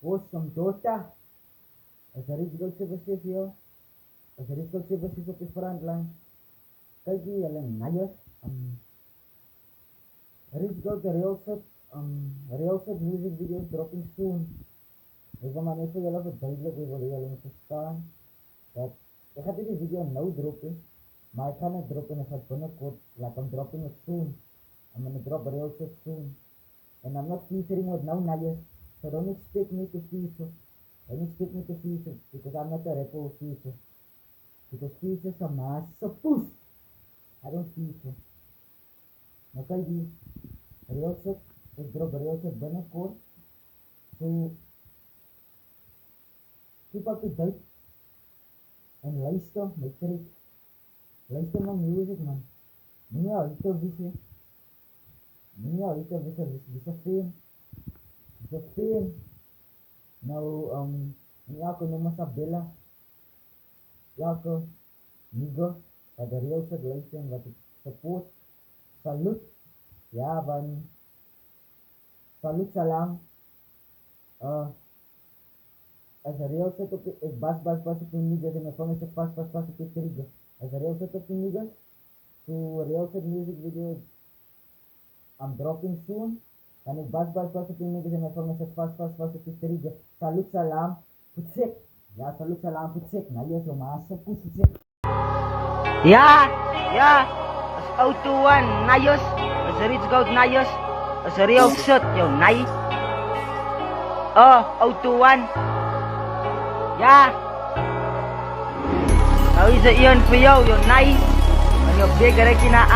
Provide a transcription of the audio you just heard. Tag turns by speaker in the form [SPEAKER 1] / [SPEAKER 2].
[SPEAKER 1] post some Dota. As a rich gold services yo. As a rich gold services op die front line. Kijk die hulle naiers. Rich gold real set music videos dropping soon. Ik wil maar net voor jullie verduidelijken, ik wil jullie moet verstaan. Dat ik ga deze video nou droppen. Maar ik ga niet droppen, ik ga binnenkort. Like I'm dropping it soon. I'm gonna drop real set soon. And I'm not featuring with no naiers. So don't expect me to feature. Don't expect me to feature because I'm not a rapper who feature. Because features are massive push. I don't feature. Nou kijk die real set. Ik drop real set binnenkort. So keep up to date. En luister my track. Luister my music man. Nie al te visie. Nie al te visie. Dis 'n fan. Dis 'n fan. Nou in elke nummer Sabella. Elke nigga wat de real set luister en wat ik support. Salut. Ja van salut salam. As a real set op ik bas op die niggas en mijn phone is vast op die trigger. As a real set op die niggas. So real set music video I'm dropping soon. En ik bas op die niggas en mijn phone is vast op die trigger. Salut salam. Putsek. Ja, salut salam putsek. Nou yes, yo massa putsek.
[SPEAKER 2] Ja, as auto one, nayos, as a rich gold nayos, as a real set, yo, nay. Auto one. Ja. Nou is het iyon voor jou, yo, nay. En yo big rekina